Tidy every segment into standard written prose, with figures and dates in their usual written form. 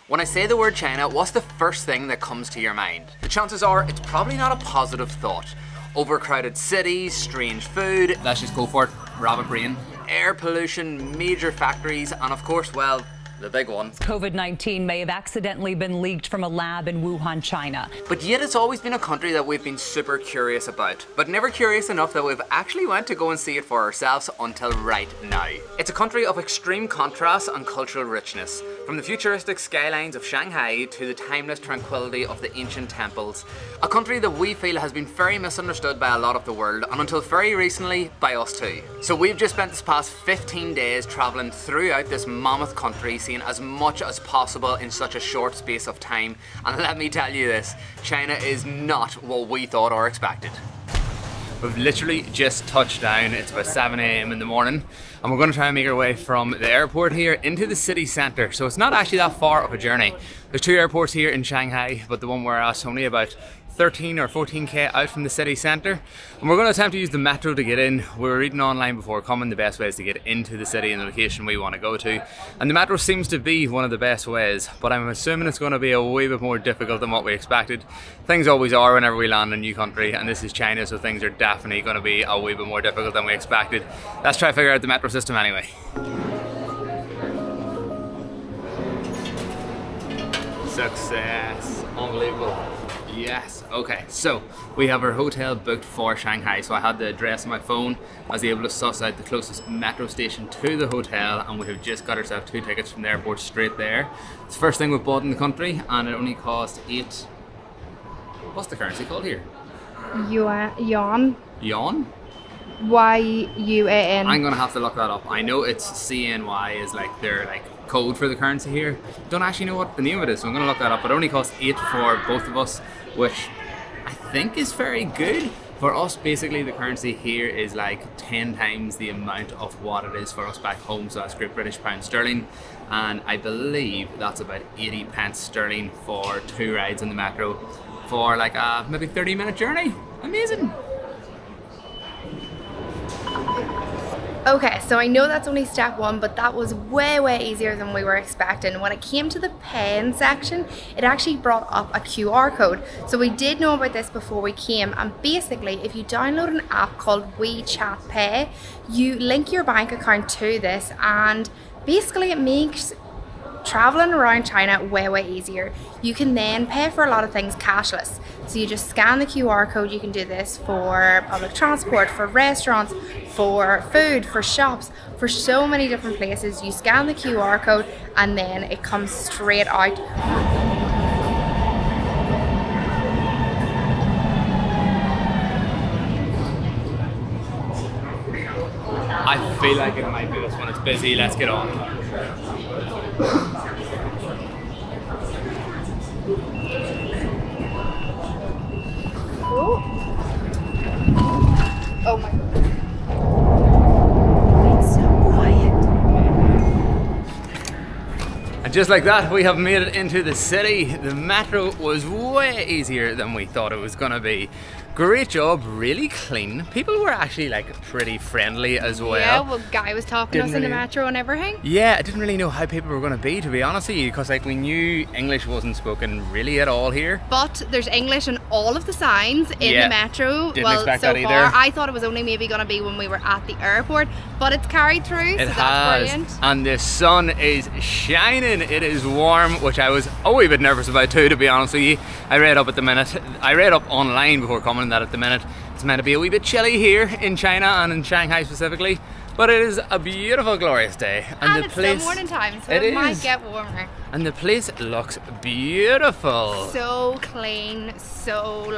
When I say the word China, what's the first thing that comes to your mind? The chances are it's probably not a positive thought. Overcrowded cities, strange food, let's just go for it, rabbit brain, air pollution, major factories, and of course, well, the big one. COVID-19 may have accidentally been leaked from a lab in Wuhan, China. But yet it's always been a country that we've been super curious about, but never curious enough that we've actually went to go and see it for ourselves until right now. It's a country of extreme contrast and cultural richness, from the futuristic skylines of Shanghai to the timeless tranquility of the ancient temples. A country that we feel has been very misunderstood by a lot of the world, and until very recently, by us too. So we've just spent this past 15 days traveling throughout this mammoth country, seeing as much as possible in such a short space of time. And let me tell you this, China is not what we thought or expected. We've literally just touched down. It's about 7 AM in the morning, and we're going to try and make our way from the airport here into the city centre. So it's not actually that far of a journey. There's two airports here in Shanghai, but the one we're at is only about 13 or 14k out from the city centre, and we're going to attempt to use the metro to get in. We were reading online before coming the best ways to get into the city and the location we want to go to, and the metro seems to be one of the best ways, but I'm assuming it's going to be a wee bit more difficult than what we expected. Things always are whenever we land in a new country, and this is China, so things are definitely going to be a wee bit more difficult than we expected. Let's try to figure out the metro system anyway. Success, unbelievable. Yes, okay, so we have our hotel booked for Shanghai, so I had the address on my phone. I was able to suss out the closest metro station to the hotel, and we have just got ourselves 2 tickets from the airport straight there. It's the first thing we've bought in the country, and it only cost 8... What's the currency called here? Yuan. Yuan? Y-U-A-N. I'm gonna have to look that up. I know it's CNY is like their code for the currency here. Don't actually know what the name of it is, so I'm gonna look that up. But it only costs 8 for both of us, which I think is very good. For us, basically the currency here is like 10 times the amount of what it is for us back home, so that's Great British Pound Sterling, and I believe that's about 80 pence sterling for 2 rides in the metro for like a maybe 30-minute journey. Amazing. Okay, so I know that's only step 1, but that was way easier than we were expecting. When it came to the paying section, it actually brought up a QR code. So we did know about this before we came, and basically if you download an app called WeChat Pay, you link your bank account to this, and basically it makes traveling around China way easier. You can then pay for a lot of things cashless. So you just scan the QR code. You can do this for public transport, for restaurants, for food, for shops, for so many different places. You scan the QR code and then it comes straight out. I feel like it might be this one. It's busy. Let's get on. Oh my god. It's so quiet. And just like that, we have made it into the city. The metro was way easier than we thought it was gonna be. Great job, really clean. People were actually like pretty friendly as well. Yeah, well, Guy was talking to us in the metro and everything. Yeah, I didn't really know how people were going to be, to be honest with you, because like we knew English wasn't spoken really at all here. But there's English on all of the signs in the metro. Didn't expect that either. I thought it was only maybe going to be when we were at the airport, but it's carried through, so that's brilliant. And the sun is shining. It is warm, which I was a wee bit nervous about too, to be honest with you. I read up online before coming that at the minute it's meant to be a wee bit chilly here in China and in Shanghai specifically, but it is a beautiful, glorious day, and the place, it's still morning time, so it might get warmer. And the place looks beautiful. So clean, so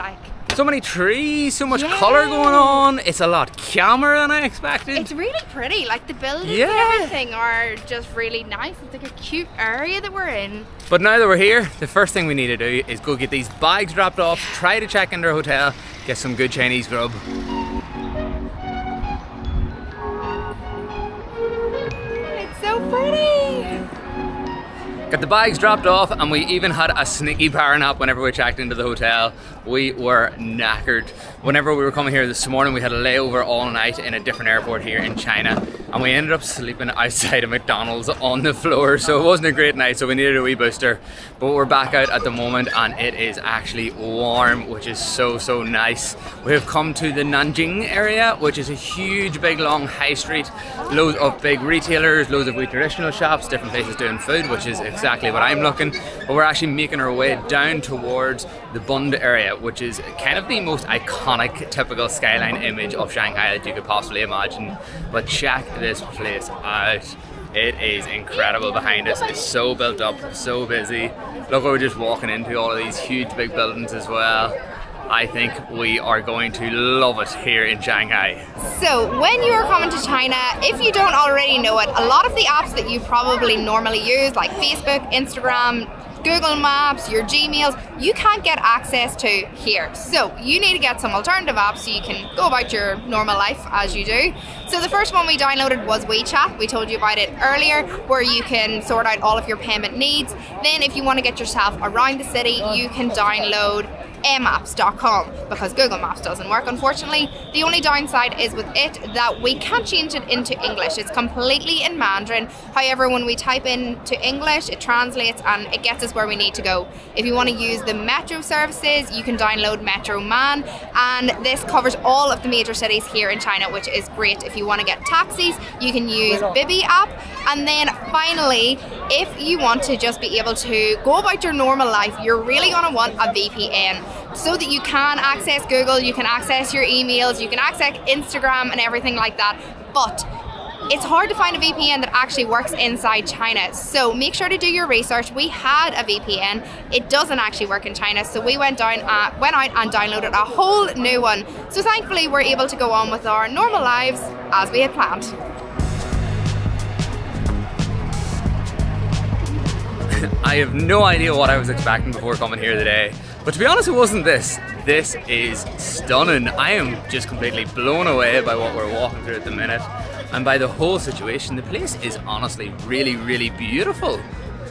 many trees, so much colour going on. It's a lot calmer than I expected. It's really pretty, like the buildings and everything are just really nice. It's like a cute area that we're in. But now that we're here, the first thing we need to do is go get these bags dropped off, try to check into our hotel, get some good Chinese grub. It's so pretty. Got the bags dropped off, and we even had a sneaky power nap whenever we checked into the hotel. We were knackered. Whenever we were coming here this morning, we had a layover all night in a different airport here in China, and we ended up sleeping outside of McDonald's on the floor, so it wasn't a great night, so we needed a wee booster. But we're back out at the moment, and it is actually warm, which is so nice. We have come to the Nanjing area, which is a huge, big, long high street. Loads of big retailers, loads of wee traditional shops, different places doing food, which is exactly what I'm looking. But we're actually making our way down towards the Bund area, which is kind of the most iconic, typical skyline image of Shanghai that you could possibly imagine. But check this place out. It is incredible behind us. It's so built up, so busy. Look, we're just walking into all of these huge big buildings as well. I think we are going to love it here in Shanghai. So when you are coming to China, if you don't already know it, a lot of the apps that you probably normally use, like Facebook, Instagram, Google Maps, your Gmails, you can't get access to here. So you need to get some alternative apps so you can go about your normal life as you do. So the first one we downloaded was WeChat. We told you about it earlier, where you can sort out all of your payment needs. Then if you want to get yourself around the city, you can download maps.com, because Google Maps doesn't work, unfortunately. The only downside is with it that we can't change it into English. It's completely in Mandarin. However, when we type into English, it translates and it gets us where we need to go. If you want to use the metro services, you can download Metro Man, and this covers all of the major cities here in China, which is great. If you want to get taxis, you can use Bibi app. And then finally, if you want to just be able to go about your normal life, you're really going to want a VPN, so that you can access Google, you can access your emails, you can access Instagram and everything like that. But it's hard to find a VPN that actually works inside China, so make sure to do your research. We had a VPN, it doesn't actually work in China, so we went out and downloaded a whole new one. So thankfully we're able to go on with our normal lives as we had planned. I have no idea what I was expecting before coming here today, but to be honest, it wasn't this. This is stunning. I am just completely blown away by what we're walking through at the minute, and by the whole situation. The place is honestly really beautiful.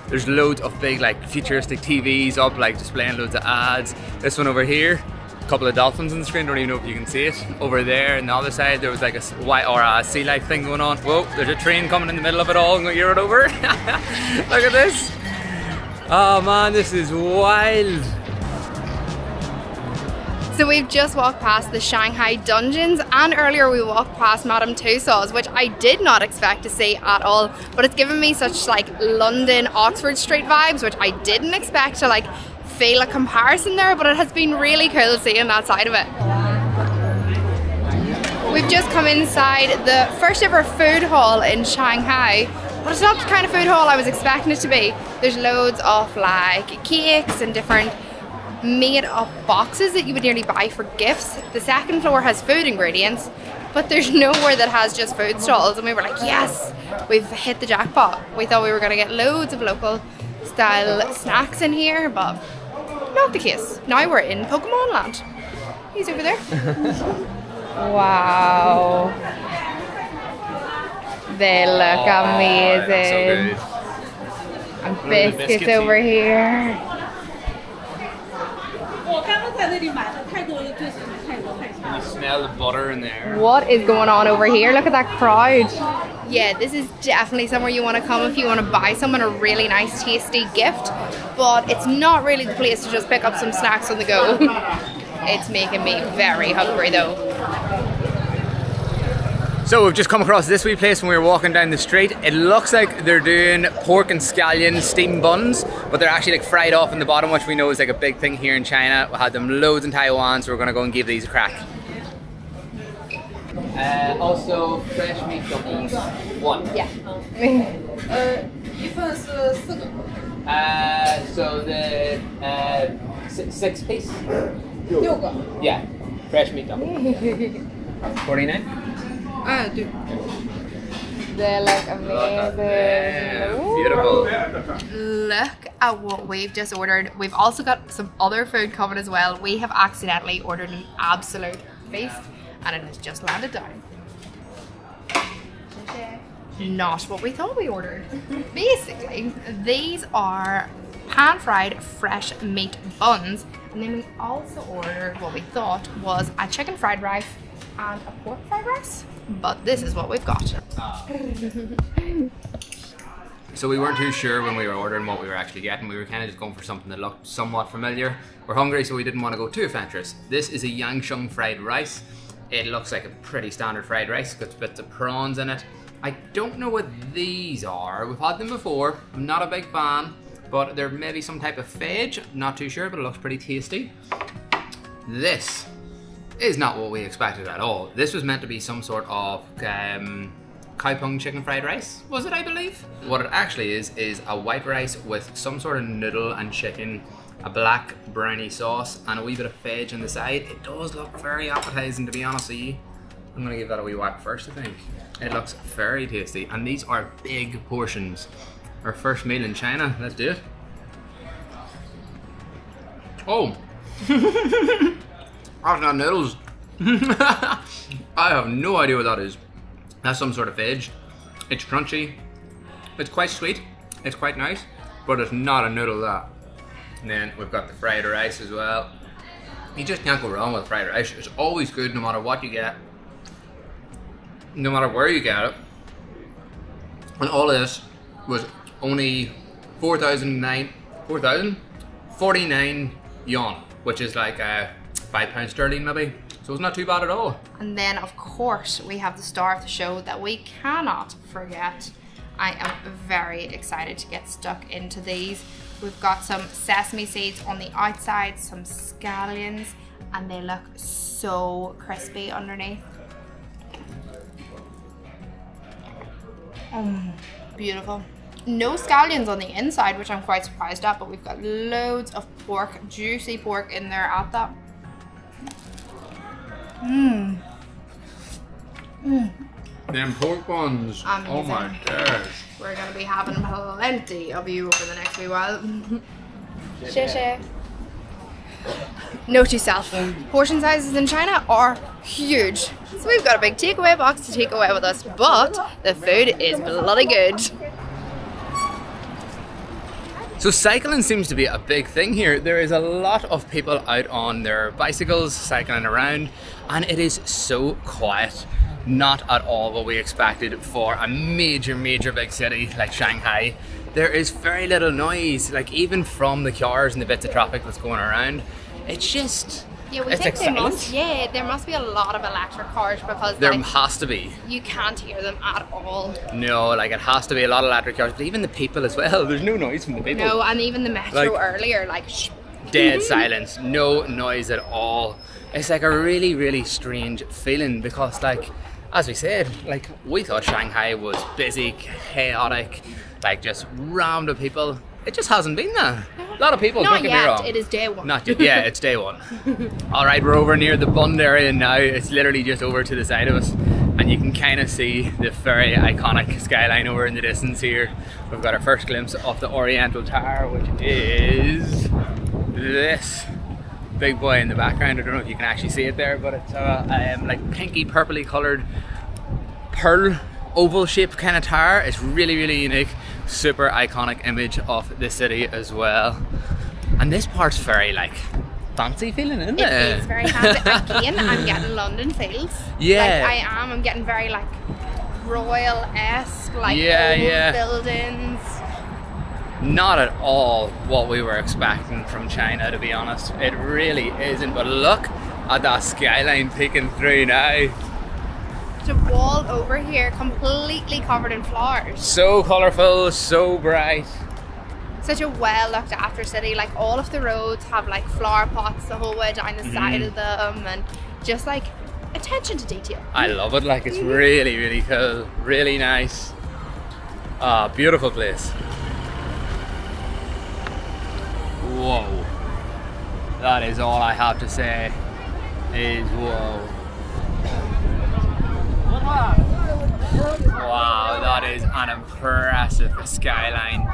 There's loads of big, like, futuristic TVs up, like, displaying loads of ads. This one over here, a couple of dolphins on the screen, don't even know if you can see it. Over there on the other side, there was like a sea life thing going on. Whoa, there's a train coming in the middle of it all, and you're it over. Look at this. Oh man, this is wild. So we've just walked past the Shanghai dungeons, and earlier we walked past Madame Tussauds, which I did not expect to see at all, but it's given me such like London, Oxford Street vibes, which I didn't expect to like feel a comparison there, but it has been really cool seeing that side of it. We've just come inside the first ever food hall in Shanghai, but it's not the kind of food hall I was expecting it to be. There's loads of like cakes and different made up boxes that you would nearly buy for gifts. The second floor has food ingredients, but there's nowhere that has just food stalls, and we were like, yes, we've hit the jackpot. We thought we were gonna get loads of local style snacks in here, but not the case. Now we're in Pokemon Land. He's over there. Wow. They look amazing. So and biscuits over here. You smell the butter in there. What is going on over here? Look at that crowd. Yeah, this is definitely somewhere you want to come if you want to buy someone a really nice tasty gift, but it's not really the place to just pick up some snacks on the go. It's making me very hungry though. So we've just come across this wee place when we were walking down the street. It looks like they're doing pork and scallion steamed buns, but they're actually like fried off in the bottom, which we know is like a big thing here in China. We had them loads in Taiwan, so we're gonna go and give these a crack. Also fresh meat dumplings. One. Yeah. So the 6 piece? Yeah, fresh meat dumplings. 49? They look amazing. Beautiful. Look at what we've just ordered. We've also got some other food coming as well. We have accidentally ordered an absolute feast, and it has just landed down. not what we thought we ordered. Basically, these are pan-fried fresh meat buns, and then we also ordered what we thought was a chicken fried rice and a pork fried rice, but this is what we've got. So we weren't too sure when we were ordering what we were actually getting. We were kind of just going for something that looked somewhat familiar. We're hungry, so we didn't want to go too adventurous. This is a Yancheng fried rice. It looks like a pretty standard fried rice, got bits of prawns in it. I don't know what these are. We've had them before. I'm not a big fan, but they're maybe some type of fage. Not too sure, but it looks pretty tasty. This is not what we expected at all. This was meant to be some sort of Kaipeng chicken fried rice, was it, I believe? What it actually is a white rice with some sort of noodle and chicken, a black brownie sauce, and a wee bit of fage on the side. It does look very appetizing, to be honest with you. I'm gonna give that a wee whack first, I think. It looks very tasty, and these are big portions. Our first meal in China, let's do it. Oh! That's not noodles. I have no idea what that is. That's some sort of veg. It's crunchy. It's quite sweet. It's quite nice, but it's not a noodle that. And then we've got the fried rice as well. You just can't go wrong with fried rice. It's always good no matter what you get. No matter where you get it. And all of this was only 49 yuan, which is like £5 sterling maybe. So it's not too bad at all. And then of course we have the star of the show that we cannot forget. I am very excited to get stuck into these. We've got some sesame seeds on the outside, some scallions, and they look so crispy underneath. Beautiful. No scallions on the inside, which I'm quite surprised at, but we've got loads of pork, juicy pork in there at that. Them pork buns. Amazing. Oh my gosh. We're going to be having plenty of you over the next wee while. Share. Note to self, portion sizes in China are huge. So we've got a big takeaway box to take away with us, but the food is bloody good. So cycling seems to be a big thing here. There is a lot of people out on their bicycles cycling around, and it is so quiet. Not at all what we expected for a major big city like Shanghai. There is very little noise, like even from the cars and the bits of traffic that's going around. It's just, yeah, we it's think exciting. there must be a lot of electric cars because There like, has to be. you can't hear them at all. No, like it has to be a lot of electric cars, but even the people as well. There's no noise from the people. No, and even the metro Like- earlier, like shh. Dead silence, no noise at all. It's like a really strange feeling because, like, as we said, like we thought Shanghai was busy, chaotic, like just rammed with people. It just hasn't been that. A lot of people, Not don't get me yet, wrong. it is day one. Not yet, yeah, it's day one. Alright, we're over near the Bund area now. It's literally just over to the side of us. And you can kind of see the very iconic skyline over in the distance here. We've got our first glimpse of the Oriental Tower, which is this big boy in the background. I don't know if you can actually see it there, but it's like pinky purpley coloured pearl oval shaped kind of tower. It's really unique, super iconic image of the city as well. And this part's very like fancy feeling, isn't it? It is very fancy. Again, I'm getting London feels. Yeah. Like I'm getting very like royal-esque, like Yeah. buildings. Not at all what we were expecting from China, to be honest. It really isn't, but look at that skyline peeking through now. The wall over here completely covered in flowers. So colourful, so bright. Such a well looked after city. Like all of the roads have like flower pots the whole way down the side of them, and just like attention to detail. I love it, like it's really cool, really nice. Ah, beautiful place. Whoa. That is all I have to say, is whoa. Wow, that is an impressive skyline.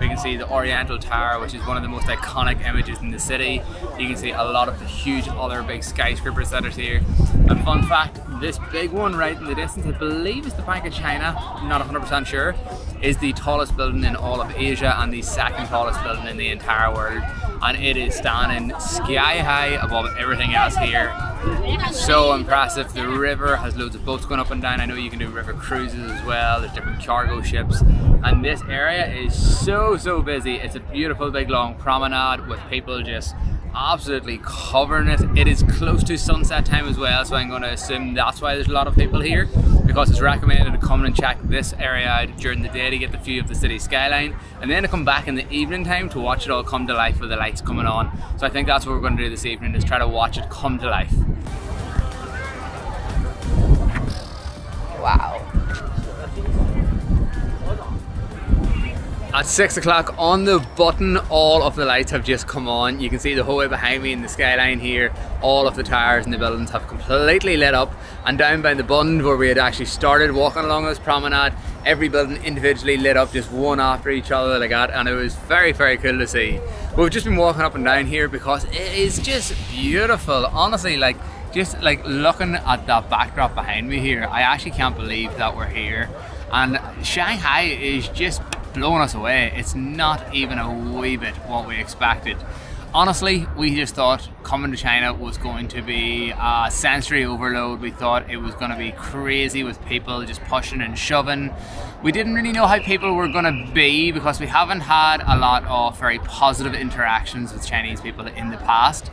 We can see the Oriental Tower, which is one of the most iconic images in the city. You can see a lot of the huge other big skyscrapers that are here. And fun fact, this big one right in the distance, I believe is the Bank of China, I'm not 100% sure, is the tallest building in all of Asia and the second tallest building in the entire world. And it is standing sky high above everything else here. So impressive. The river has loads of boats going up and down. I know you can do river cruises as well. There's different cargo ships. And this area is so busy. It's a beautiful big long promenade with people just absolutely covering it. It is close to sunset time as well, so I'm going to assume that's why there's a lot of people here, because it's recommended to come and check this area out during the day to get the view of the city skyline, and then to come back in the evening time to watch it all come to life with the lights coming on. So I think that's what we're going to do this evening, is try to watch it come to life. Wow. At 6 o'clock on the button, all of the lights have just come on. You can see the whole way behind me in the skyline here, all of the towers and the buildings have completely lit up. And down by the bund where we had actually started walking along this promenade, every building individually lit up just one after each other like that, and it was very cool to see. But we've just been walking up and down here because it is just beautiful. Honestly, just looking at that backdrop behind me here, I actually can't believe that we're here. And Shanghai is just blowing us away. It's not even a wee bit what we expected. Honestly, we just thought coming to China was going to be a sensory overload. We thought it was going to be crazy with people just pushing and shoving. We didn't really know how people were going to be because we haven't had a lot of very positive interactions with Chinese people in the past.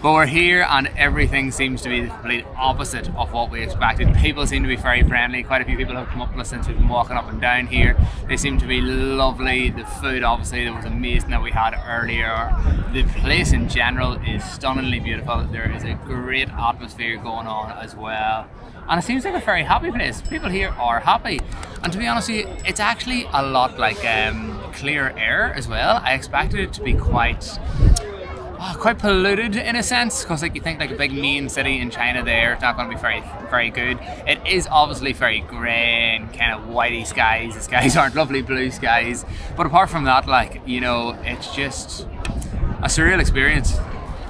But we're here and everything seems to be the complete opposite of what we expected. People seem to be very friendly. Quite a few people have come up to us since we've been walking up and down here. They seem to be lovely. The food, obviously, that was amazing that we had earlier. The place in general is stunningly beautiful. There is a great atmosphere going on as well. And it seems like a very happy place. People here are happy. And to be honest with you, it's actually a lot like clear air as well. I expected it to be quite polluted in a sense, because you think a big main city in China there, it's not going to be very good. It is obviously very grey and kind of whitey skies. The skies aren't lovely blue skies, but apart from that, it's just a surreal experience.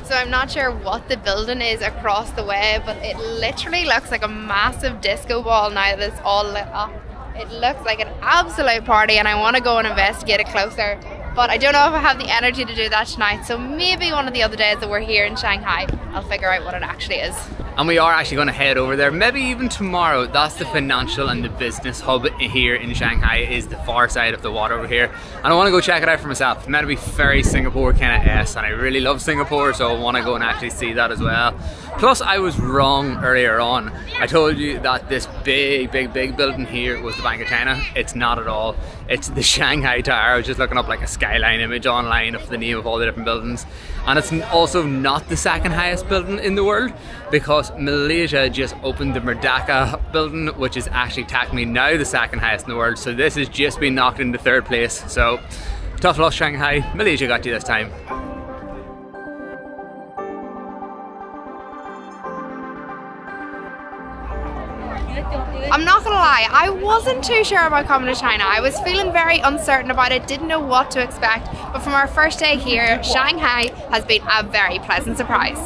So I'm not sure what the building is across the way, but it literally looks like a massive disco ball now that's all lit up. It looks like an absolute party and I want to go and investigate it closer. But I don't know if I have the energy to do that tonight, so maybe one of the other days that we're here in Shanghai, I'll figure out what it actually is. And we are actually going to head over there, maybe even tomorrow. That's the financial and the business hub here in Shanghai, is the far side of the water over here. And I want to go check it out for myself. It's meant to be very Singapore kind of and I really love Singapore, so I want to go and actually see that as well. Plus, I was wrong earlier on. I told you that this big building here was the Bank of China. It's not at all. It's the Shanghai Tower. I was just looking up a skyline image online of the name of all the different buildings. And it's also not the second highest building in the world, because Malaysia just opened the Merdeka building, which is actually technically now the second highest in the world. So this has just been knocked into third place. So tough loss, Shanghai. Malaysia got you this time. I'm not gonna lie, I wasn't too sure about coming to China. I was feeling very uncertain about it, didn't know what to expect, but from our first day here, Shanghai has been a very pleasant surprise.